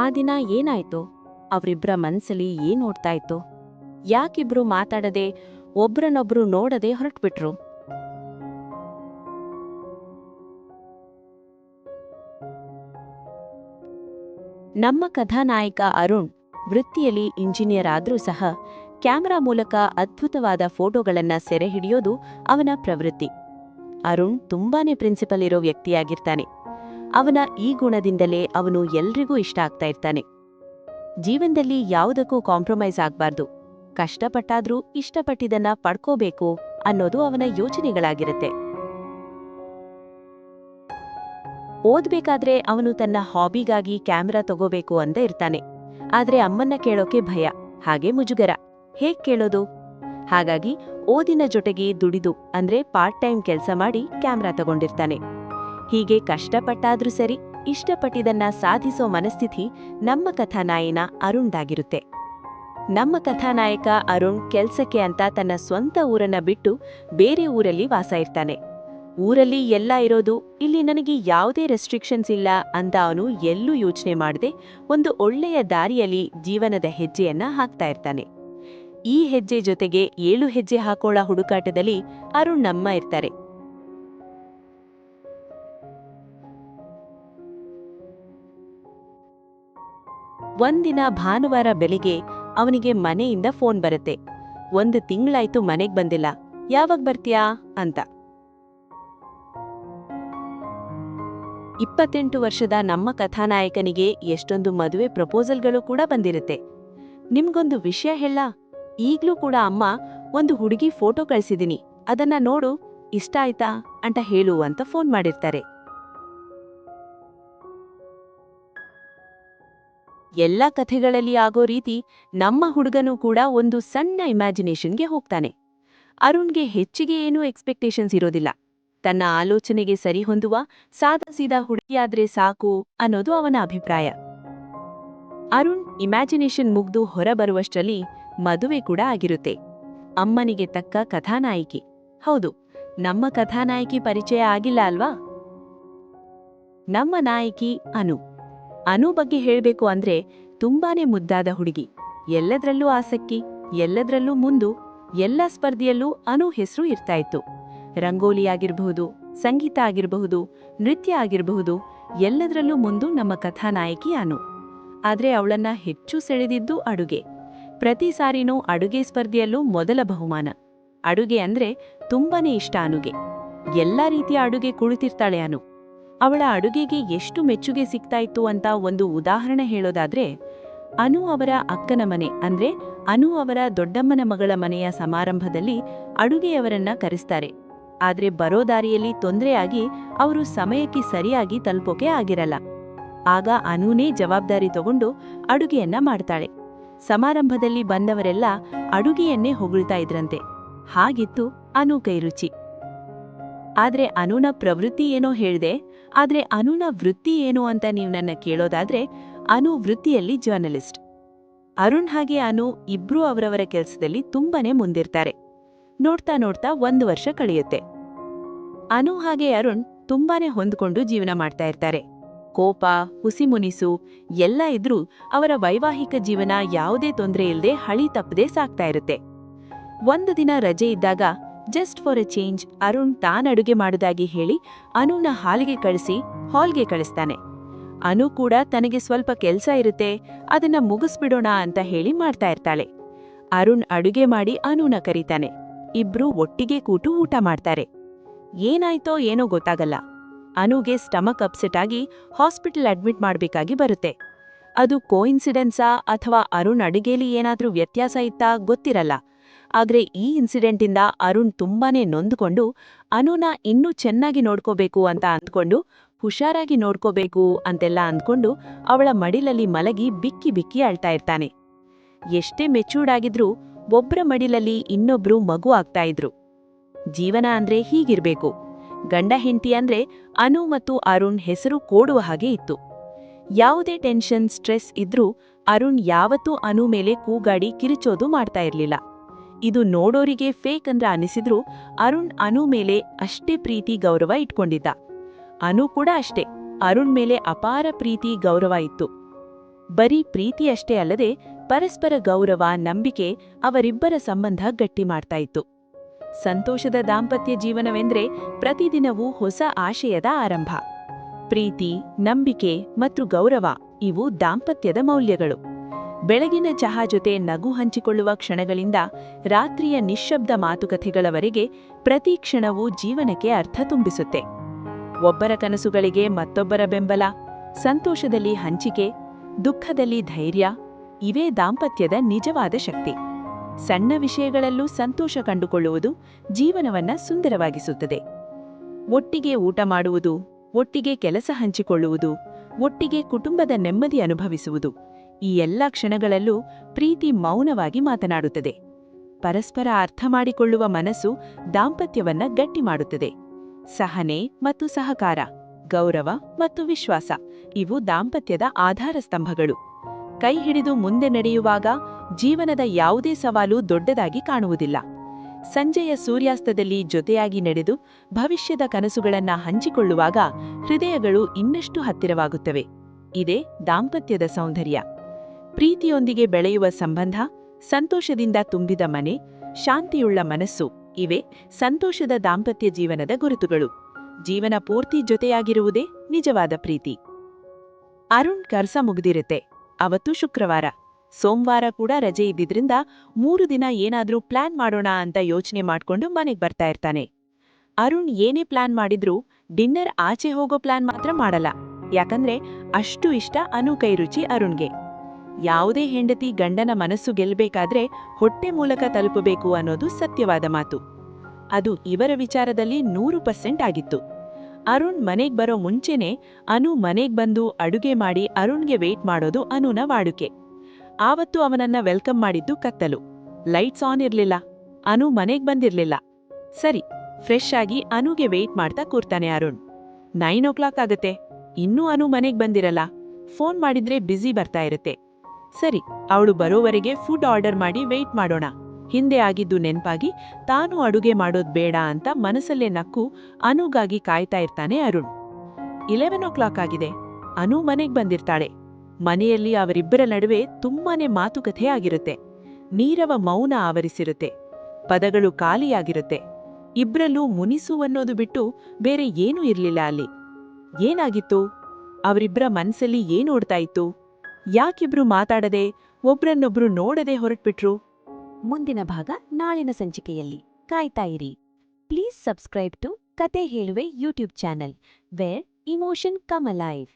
ಆ ದಿನ ಏನಾಯ್ತು? ಅವ್ರಿಬ್ರ ಮನ್ಸಲ್ಲಿ ಏನ್ ಓಡ್ತಾ ಇತ್ತು? ಯಾಕಿಬ್ರು ಮಾತಾಡದೆ ಒಬ್ರನ್ನೊಬ್ರು ನೋಡದೆ ಹೊರಟ್ಬಿಟ್ರು? ನಮ್ಮ ಕಥಾನಾಯಕ ಅರುಣ್ ವೃತ್ತಿಯಲ್ಲಿ ಇಂಜಿನಿಯರ್ ಆದ್ರೂ ಸಹ ಕ್ಯಾಮೆರಾ ಮೂಲಕ ಅದ್ಭುತವಾದ ಫೋಟೋಗಳನ್ನ ಸೆರೆ ಹಿಡಿಯೋದು ಅವನ ಪ್ರವೃತ್ತಿ. ಅರುಣ್ ತುಂಬಾನೇ ಪ್ರಿನ್ಸಿಪಲ್ ಇರೋ ವ್ಯಕ್ತಿಯಾಗಿರ್ತಾನೆ. ಅವನ ಈ ಗುಣದಿಂದಲೇ ಅವನು ಎಲ್ರಿಗೂ ಇಷ್ಟ ಆಗ್ತಾ ಇರ್ತಾನೆ. ಜೀವನದಲ್ಲಿ ಯಾವುದಕ್ಕೂ ಕಾಂಪ್ರಮೈಸ್ ಆಗ್ಬಾರ್ದು. ಕಷ್ಟಪಟ್ಟಾದ್ರೂ ಇಷ್ಟಪಟ್ಟಿದ್ದನ್ನ ಪಡ್ಕೋಬೇಕು ಅನ್ನೋದು ಅವನ ಯೋಚನೆಗಳಾಗಿರುತ್ತೆ. ಓದ್ಬೇಕಾದ್ರೆ ಅವನು ತನ್ನ ಹಾಬಿಗಾಗಿ ಕ್ಯಾಮೆರಾ ತಗೋಬೇಕು ಅಂತ ಇರ್ತಾನೆ. ಆದ್ರೆ ಅಮ್ಮನ್ನ ಕೇಳೋಕೆ ಭಯ, ಹಾಗೆ ಮುಜುಗರ. ಹೇಗ್ ಕೇಳೋದು? ಹಾಗಾಗಿ ಓದಿನ ಜೊತೆಗೆ ದುಡಿದು ಅಂದ್ರೆ ಪಾರ್ಟ್ ಟೈಮ್ ಕೆಲಸ ಮಾಡಿ ಕ್ಯಾಮೆರಾ ತಗೊಂಡಿರ್ತಾನೆ. ಹೀಗೆ ಕಷ್ಟಪಟ್ಟಾದ್ರೂ ಸರಿ, ಇಷ್ಟಪಟ್ಟಿದ್ದನ್ನ ಸಾಧಿಸೋ ಮನಸ್ಥಿತಿ ನಮ್ಮ ಕಥಾನಾಯಕ ಅರುಣ್ದಾಗಿರುತ್ತೆ. ನಮ್ಮ ಕಥಾನಾಯಕ ಅರುಣ್ ಕೆಲ್ಸಕ್ಕೆ ಅಂತ ತನ್ನ ಸ್ವಂತ ಊರನ್ನ ಬಿಟ್ಟು ಬೇರೆ ಊರಲ್ಲಿ ವಾಸ ಇರ್ತಾನೆ. ಊರಲ್ಲಿ ಎಲ್ಲ ಇರೋದು, ಇಲ್ಲಿ ನನಗೆ ಯಾವುದೇ ರೆಸ್ಟ್ರಿಕ್ಷನ್ಸ್ ಇಲ್ಲ ಅಂತ ಅವನು ಎಲ್ಲೂ ಯೋಚನೆ ಮಾಡದೆ ಒಂದು ಒಳ್ಳೆಯ ದಾರಿಯಲ್ಲಿ ಜೀವನದ ಹೆಜ್ಜೆಯನ್ನ ಹಾಕ್ತಾ ಇರ್ತಾನೆ. ಈ ಹೆಜ್ಜೆ ಜೊತೆಗೆ 7 ಹೆಜ್ಜೆ ಹಾಕೋಳ ಹುಡುಕಾಟದಲ್ಲಿ ಅರುಣ್ ನಮ್ಮ ಇರ್ತಾರೆ. ಒಂದಿನ ಭಾನುವಾರ ಬೆಳಿಗ್ಗೆ ಅವನಿಗೆ ಮನೆಯಿಂದ ಫೋನ್ ಬರುತ್ತೆ. 1 ತಿಂಗಳಾಯ್ತು ಮನೆಗ್ ಬಂದಿಲ್ಲ, ಯಾವಾಗ ಬರ್ತೀಯಾ ಅಂತ. 28 ವರ್ಷದ ನಮ್ಮ ಕಥಾನಾಯಕನಿಗೆ ಎಷ್ಟೊಂದು ಮದುವೆ ಪ್ರಪೋಸಲ್ಗಳು ಕೂಡ ಬಂದಿರುತ್ತೆ. ನಿಮ್ಗೊಂದು ವಿಷಯ ಹೇಳಾ? ಈಗ್ಲೂ ಕೂಡ ಅಮ್ಮ ಒಂದು ಹುಡುಗಿ ಫೋಟೋ ಕಳ್ಸಿದೀನಿ, ಅದನ್ನ ನೋಡು, ಇಷ್ಟ ಆಯ್ತಾ ಅಂತ ಹೇಳು ಅಂತ ಫೋನ್ ಮಾಡಿರ್ತಾರೆ. ಎಲ್ಲ ಕಥೆಗಳಲ್ಲಿ ಆಗೋ ರೀತಿ ನಮ್ಮ ಹುಡುಗನೂ ಕೂಡ ಒಂದು ಸಣ್ಣ ಇಮ್ಯಾಜಿನೇಷನ್ಗೆ ಹೋಗ್ತಾನೆ. ಅರುಣ್ಗೆ ಹೆಚ್ಚಿಗೆ ಏನೂ ಎಕ್ಸ್ಪೆಕ್ಟೇಷನ್ಸ್ ಇರೋದಿಲ್ಲ. ತನ್ನ ಆಲೋಚನೆಗೆ ಸರಿಹೊಂದುವ ಸಾದಾಸೀದಾ ಹುಡುಗಿಯಾದ್ರೆ ಸಾಕು ಅನ್ನೋದು ಅವನ ಅಭಿಪ್ರಾಯ. ಅರುಣ್ ಇಮ್ಯಾಜಿನೇಷನ್ ಮುಗ್ದು ಹೊರಬರುವಷ್ಟರಲ್ಲಿ ಮದುವೆ ಕೂಡ ಆಗಿರುತ್ತೆ. ಅಮ್ಮನಿಗೆ ತಕ್ಕ ಕಥಾನಾಯಕಿ. ಹೌದು, ನಮ್ಮ ಕಥಾನಾಯಕಿ ಪರಿಚಯ ಆಗಿಲ್ಲ ಅಲ್ವಾ? ನಮ್ಮ ನಾಯಕಿ ಅನು. ಅನು ಬಗ್ಗೆ ಹೇಳ್ಬೇಕು ಅಂದ್ರೆ ತುಂಬಾನೇ ಮುದ್ದಾದ ಹುಡುಗಿ. ಎಲ್ಲದ್ರಲ್ಲೂ ಆಸಕ್ತಿ, ಎಲ್ಲದ್ರಲ್ಲೂ ಮುಂದು. ಎಲ್ಲ ಸ್ಪರ್ಧೆಯಲ್ಲೂ ಅನು ಹೆಸರು ಇರ್ತಾ ಇತ್ತು. ರಂಗೋಲಿ ಆಗಿರಬಹುದು, ಸಂಗೀತ ಆಗಿರಬಹುದು, ನೃತ್ಯ ಆಗಿರಬಹುದು, ಎಲ್ಲದರಲ್ಲೂ ಮುಂದು ನಮ್ಮ ಕಥಾನಾಯಕಿ ಅನು. ಆದ್ರೆ ಅವಳನ್ನ ಹೆಚ್ಚು ಸೆಳೆದಿದ್ದು ಅಡುಗೆ. ಪ್ರತಿ ಸಾರಿನೂ ಅಡುಗೆ ಸ್ಪರ್ಧೆಯಲ್ಲೂ ಮೊದಲ ಬಹುಮಾನ. ಅಡುಗೆ ಅಂದ್ರೆ ತುಂಬಾನೇ ಇಷ್ಟ ಅನುಗೆ. ಎಲ್ಲಾ ರೀತಿಯ ಅಡುಗೆ ಕುಳಿತಿರ್ತಾಳೆ ಅನು. ಅವಳ ಅಡುಗೆಗೆ ಎಷ್ಟು ಮೆಚ್ಚುಗೆ ಸಿಗ್ತಾ ಇತ್ತು ಅಂತ ಒಂದು ಉದಾಹರಣೆ ಹೇಳೋದಾದ್ರೆ, ಅನು ಅವರ ಅಕ್ಕನ ಮನೆ ಅಂದ್ರೆ ಅನು ಅವರ ದೊಡ್ಡಮ್ಮನ ಮಗಳ ಮನೆಯ ಸಮಾರಂಭದಲ್ಲಿ ಅಡುಗೆಯವರನ್ನ ಕರೆಸ್ತಾರೆ. ಆದ್ರೆ ಬರೋ ದಾರಿಯಲ್ಲಿ ತೊಂದರೆಯಾಗಿ ಅವರು ಸಮಯಕ್ಕೆ ಸರಿಯಾಗಿ ತಲುಪೋಕೆ ಆಗಿರಲ್ಲ. ಆಗ ಅನುನೇ ಜವಾಬ್ದಾರಿ ತಗೊಂಡು ಅಡುಗೆಯನ್ನ ಮಾಡ್ತಾಳೆ. ಸಮಾರಂಭದಲ್ಲಿ ಬಂದವರೆಲ್ಲ ಅಡುಗೆಯನ್ನೇ ಹೊಗಳ್ತಾ ಇದ್ರಂತೆ. ಹಾಗಿತ್ತು ಅನು ಕೈರುಚಿ. ಆದ್ರೆ ಅನುನ ಪ್ರವೃತ್ತಿ ಏನೋ ಹೇಳ್ದೆ, ಆದ್ರೆ ಅನುನ ವೃತ್ತಿ ಏನು ಅಂತ ನೀವು ನನ್ನ ಕೇಳೋದಾದ್ರೆ, ಅನು ವೃತ್ತಿಯಲ್ಲಿ ಜರ್ನಲಿಸ್ಟ್. ಅರುಣ್ ಹಾಗೆ ಅನು ಇಬ್ರೂ ಅವರವರ ಕೆಲಸದಲ್ಲಿ ತುಂಬಾನೇ ಮುಂದಿರ್ತಾರೆ. ನೋಡ್ತಾ ನೋಡ್ತಾ 1 ವರ್ಷ ಕಳೆಯುತ್ತೆ. ಅನು ಹಾಗೆ ಅರುಣ್ ತುಂಬಾನೇ ಹೊಂದ್ಕೊಂಡು ಜೀವನ ಮಾಡ್ತಾ ಇರ್ತಾರೆ. ಕೋಪ, ಹುಸಿಮುನಿಸು ಎಲ್ಲ ಇದ್ರೂ ಅವರ ವೈವಾಹಿಕ ಜೀವನ ಯಾವುದೇ ತೊಂದರೆ ಇಲ್ಲದೆ ಹಳಿ ತಪ್ಪದೆ ಸಾಗ್ತಾ ಇರುತ್ತೆ. ಒಂದು ದಿನ ರಜೆ ಇದ್ದಾಗ just for A change Arun ಅಡುಗೆ ಮಾಡುವುದಾಗಿ ಹೇಳಿ ಅನುನ ಹಾಲ್ಗೆ ಕಳಿಸ್ತಾನೆ. ಅನು ಕೂಡ ತನಗೆ ಸ್ವಲ್ಪ ಕೆಲಸ ಇರುತ್ತೆ, ಅದನ್ನ ಮುಗಿಸ್ಬಿಡೋಣ ಅಂತ ಹೇಳಿ ಮಾಡ್ತಾ ಇರ್ತಾಳೆ. ಅರುಣ್ ಅಡುಗೆ ಮಾಡಿ ಅನುನ ಕರೀತಾನೆ. ಇಬ್ರು ಒಟ್ಟಿಗೆ ಕೂತು ಊಟ ಮಾಡ್ತಾರೆ. ಏನಾಯ್ತೋ ಏನೋ ಗೊತ್ತಾಗಲ್ಲ. ಅನುಗೆ ಸ್ಟಮಕ್ ಅಪ್ಸೆಟ್ ಆಗಿ ಹಾಸ್ಪಿಟಲ್ ಅಡ್ಮಿಟ್ ಮಾಡ್ಬೇಕಾಗಿ ಬರುತ್ತೆ. ಅದು ಕೋಇನ್ಸಿಡೆನ್ಸಾ ಅಥವಾ ಅರುಣ್ ಅಡುಗೆಲಿ ಏನಾದ್ರೂ ವ್ಯತ್ಯಾಸ ಇತ್ತಾ ಗೊತ್ತಿರಲ್ಲ. ಆದ್ರೆ ಈ ಇನ್ಸಿಡೆಂಟಿಂದ ಅರುಣ್ ತುಂಬಾನೇ ನೊಂದುಕೊಂಡು ಅನುನ ಇನ್ನೂ ಚೆನ್ನಾಗಿ ನೋಡ್ಕೋಬೇಕು ಅಂತ ಅಂದ್ಕೊಂಡು, ಹುಷಾರಾಗಿ ನೋಡ್ಕೋಬೇಕು ಅಂತೆಲ್ಲ ಅಂದ್ಕೊಂಡು ಅವಳ ಮಡಿಲಲ್ಲಿ ಮಲಗಿ ಬಿಕ್ಕಿ ಬಿಕ್ಕಿ ಅಳ್ತಾ ಇರ್ತಾನೆ. ಎಷ್ಟೇ ಮೆಚೂರ್ಡ್ ಆಗಿದ್ರೂ ಒಬ್ರ ಮಡಿಲಲ್ಲಿ ಇನ್ನೊಬ್ರು ಮಗು ಆಗ್ತಾ ಇದ್ರು. ಜೀವನ ಅಂದ್ರೆ ಹೀಗಿರ್ಬೇಕು. ಗಂಡ ಹೆಂಡತಿ ಅಂದ್ರೆ ಅನು ಮತ್ತು ಅರುಣ್ ಹೆಸರು ಕೋಡುವ ಹಾಗೆ ಇತ್ತು. ಯಾವುದೇ ಟೆನ್ಷನ್, ಸ್ಟ್ರೆಸ್ ಇದ್ರೂ ಅರುಣ್ ಯಾವತ್ತೂ ಅನು ಮೇಲೆ ಕೂಗಾಡಿ ಕಿರಿಚೋದು ಮಾಡ್ತಾ ಇರ್ಲಿಲ್ಲ. ಇದು ನೋಡೋರಿಗೆ ಫೇಕ್ ಅಂದ್ರೆ ಅನಿಸಿದ್ರೂ ಅರುಣ್ ಅನು ಮೇಲೆ ಅಷ್ಟೇ ಪ್ರೀತಿ ಗೌರವ ಇಟ್ಕೊಂಡಿದ್ದ. ಅನು ಕೂಡ ಅಷ್ಟೇ, ಅರುಣ್ ಮೇಲೆ ಅಪಾರ ಪ್ರೀತಿ ಗೌರವ ಇತ್ತು. ಬರೀ ಪ್ರೀತಿಯಷ್ಟೇ ಅಲ್ಲದೆ ಪರಸ್ಪರ ಗೌರವ ನಂಬಿಕೆ ಅವರಿಬ್ಬರ ಸಂಬಂಧ ಗಟ್ಟಿ ಮಾಡ್ತಾ ಇತ್ತು. ಸಂತೋಷದ ದಾಂಪತ್ಯ ಜೀವನವೆಂದ್ರೆ ಪ್ರತಿದಿನವೂ ಹೊಸ ಆಶಯದ ಆರಂಭ. ಪ್ರೀತಿ, ನಂಬಿಕೆ ಮತ್ತು ಗೌರವ ಇವು ದಾಂಪತ್ಯದ ಮೌಲ್ಯಗಳು. ಬೆಳಗಿನ ಚಹಾ ಜೊತೆ ನಗು ಹಂಚಿಕೊಳ್ಳುವ ಕ್ಷಣಗಳಿಂದ ರಾತ್ರಿಯ ನಿಶ್ಶಬ್ದ ಮಾತುಕತೆಗಳವರೆಗೆ ಪ್ರತಿ ಕ್ಷಣವೂ ಜೀವನಕ್ಕೆ ಅರ್ಥ ತುಂಬಿಸುತ್ತೆ. ಒಬ್ಬರ ಕನಸುಗಳಿಗೆ ಮತ್ತೊಬ್ಬರ ಬೆಂಬಲ, ಸಂತೋಷದಲ್ಲಿ ಹಂಚಿಕೆ, ದುಃಖದಲ್ಲಿ ಧೈರ್ಯ ಇವೇ ದಾಂಪತ್ಯದ ನಿಜವಾದ ಶಕ್ತಿ. ಸಣ್ಣ ವಿಷಯಗಳಲ್ಲೂ ಸಂತೋಷ ಕಂಡುಕೊಳ್ಳುವುದು ಜೀವನವನ್ನ ಸುಂದರವಾಗಿಸುತ್ತದೆ. ಒಟ್ಟಿಗೆ ಊಟ ಮಾಡುವುದು, ಒಟ್ಟಿಗೆ ಕೆಲಸ ಹಂಚಿಕೊಳ್ಳುವುದು, ಒಟ್ಟಿಗೆ ಕುಟುಂಬದ ನೆಮ್ಮದಿ ಅನುಭವಿಸುವುದು ಈ ಎಲ್ಲ ಕ್ಷಣಗಳಲ್ಲೂ ಪ್ರೀತಿ ಮೌನವಾಗಿ ಮಾತನಾಡುತ್ತದೆ. ಪರಸ್ಪರ ಅರ್ಥ ಮಾಡಿಕೊಳ್ಳುವ ಮನಸ್ಸು ದಾಂಪತ್ಯವನ್ನ ಗಟ್ಟಿ ಮಾಡುತ್ತದೆ. ಸಹನೆ ಮತ್ತು ಸಹಕಾರ, ಗೌರವ ಮತ್ತು ವಿಶ್ವಾಸ ಇವು ದಾಂಪತ್ಯದ ಆಧಾರ ಸ್ತಂಭಗಳು. ಕೈ ಹಿಡಿದು ಮುಂದೆ ನಡೆಯುವಾಗ ಜೀವನದ ಯಾವುದೇ ಸವಾಲು ದೊಡ್ಡದಾಗಿ ಕಾಣುವುದಿಲ್ಲ. ಸಂಜೆಯ ಸೂರ್ಯಾಸ್ತದಲ್ಲಿ ಜೊತೆಯಾಗಿ ನಡೆದು ಭವಿಷ್ಯದ ಕನಸುಗಳನ್ನ ಹಂಚಿಕೊಳ್ಳುವಾಗ ಹೃದಯಗಳು ಇನ್ನಷ್ಟು ಹತ್ತಿರವಾಗುತ್ತವೆ. ಇದೇ ದಾಂಪತ್ಯದ ಸೌಂದರ್ಯ. ಪ್ರೀತಿಯೊಂದಿಗೆ ಬೆಳೆಯುವ ಸಂಬಂಧ, ಸಂತೋಷದಿಂದ ತುಂಬಿದ ಮನೆ, ಶಾಂತಿಯುಳ್ಳ ಮನಸ್ಸು ಇವೇ ಸಂತೋಷದ ದಾಂಪತ್ಯ ಜೀವನದ ಗುರುತುಗಳು. ಜೀವನ ಪೂರ್ತಿ ಜೊತೆಯಾಗಿರುವುದೇ ನಿಜವಾದ ಪ್ರೀತಿ. ಅರುಣ್ ಕೆಲಸ ಮುಗಿದಿರುತ್ತೆ. ಅವತ್ತು ಶುಕ್ರವಾರ. ಸೋಮವಾರ ಕೂಡ ರಜೆ ಇದ್ದಿದ್ರಿಂದ 3 ದಿನ ಏನಾದ್ರೂ ಪ್ಲಾನ್ ಮಾಡೋಣ ಅಂತ ಯೋಚನೆ ಮಾಡ್ಕೊಂಡು ಮನೆಗೆ ಬರ್ತಾ ಇರ್ತಾನೆ. ಅರುಣ್ ಏನೇ ಪ್ಲಾನ್ ಮಾಡಿದ್ರೂ ಡಿನ್ನರ್ ಆಚೆ ಹೋಗೋ ಪ್ಲಾನ್ ಮಾತ್ರ ಮಾಡಲ್ಲ. ಯಾಕಂದ್ರೆ ಅಷ್ಟು ಇಷ್ಟ ಅನು ಕೈರುಚಿ ಅರುಣ್ಗೆ. ಯಾವುದೇ ಹೆಂಡತಿ ಗಂಡನ ಮನಸ್ಸು ಗೆಲ್ಲಬೇಕಾದ್ರೆ ಹೊಟ್ಟೆ ಮೂಲಕ ತಲುಪಬೇಕು ಅನ್ನೋದು ಸತ್ಯವಾದ ಮಾತು. ಅದು ಇವರ ವಿಚಾರದಲ್ಲಿ 100% ಆಗಿತ್ತು. ಅರುಣ್ ಮನೆಗ್ ಬರೋ ಮುಂಚೆನೆ ಅನು ಮನೆಗ್ ಬಂದು ಅಡುಗೆ ಮಾಡಿ ಅರುಣ್ಗೆ ವೇಟ್ ಮಾಡೋದು ಅನುನ ವಾಡುಕೆ. ಆವತ್ತು ಅವನನ್ನ ವೆಲ್ಕಮ್ ಮಾಡಿದ್ದು ಕತ್ತಲು. ಲೈಟ್ಸ್ ಆನ್ ಇರ್ಲಿಲ್ಲ. ಅನು ಮನೆಗ್ ಬಂದಿರ್ಲಿಲ್ಲ. ಸರಿ, ಫ್ರೆಶ್ ಆಗಿ ಅನುಗೆ ವೇಟ್ ಮಾಡ್ತಾ ಕೂರ್ತಾನೆ ಅರುಣ್. 9 ಆಗತ್ತೆ. ಇನ್ನೂ ಅನು ಮನೆಗ್ ಬಂದಿರಲ್ಲ. ಫೋನ್ ಮಾಡಿದ್ರೆ ಬ್ಯುಸಿ ಬರ್ತಾ ಇರುತ್ತೆ. ಸರಿ, ಅವಳು ಬರೋವರೆಗೆ ಫುಡ್ ಆರ್ಡರ್ ಮಾಡಿ ವೇಟ್ ಮಾಡೋಣ. ಹಿಂದೆ ಆಗಿದ್ದು ನೆನ್ಪಾಗಿ ತಾನು ಅಡುಗೆ ಮಾಡೋದ್ ಬೇಡ ಅಂತ ಮನಸ್ಸಲ್ಲೇ ನಕ್ಕು ಅನುಗಾಗಿ ಕಾಯ್ತಾ ಇರ್ತಾನೆ ಅರುಣ್. 11 ಆಗಿದೆ. ಅನು ಮನೆಗ್ ಬಂದಿರ್ತಾಳೆ. ಮನೆಯಲ್ಲಿ ಅವರಿಬ್ಬರ ನಡುವೆ ತುಂಬಾನೇ ಮಾತುಕತೆ ಆಗಿರುತ್ತೆ. ನೀರವ ಮೌನ ಆವರಿಸಿರುತ್ತೆ. ಪದಗಳು ಖಾಲಿಯಾಗಿರುತ್ತೆ. ಇಬ್ರಲ್ಲೂ ಮುನಿಸು ಅನ್ನೋದು ಬಿಟ್ಟು ಬೇರೆ ಏನೂ ಇರ್ಲಿಲ್ಲ ಅಲ್ಲಿ. ಏನಾಗಿತ್ತು? ಅವರಿಬ್ಬರ ಮನ್ಸಲ್ಲಿ ಏನೋಡ್ತಾ ಇತ್ತು? ಯಾಕಿಬ್ರು ಮಾತಾಡದೆ, ಒಬ್ರನ್ನೊಬ್ರು ನೋಡದೆ ಹೊರಟ್ಬಿಟ್ರು? ಮುಂದಿನ ಭಾಗ ನಾಳಿನ ಸಂಚಿಕೆಯಲ್ಲಿ. ಕಾಯ್ತಾ ಇರಿ. ಪ್ಲೀಸ್ ಸಬ್ಸ್ಕ್ರೈಬ್ ಟು ಕತೆ ಹೇಳುವೆ YouTube channel where emotion come alive.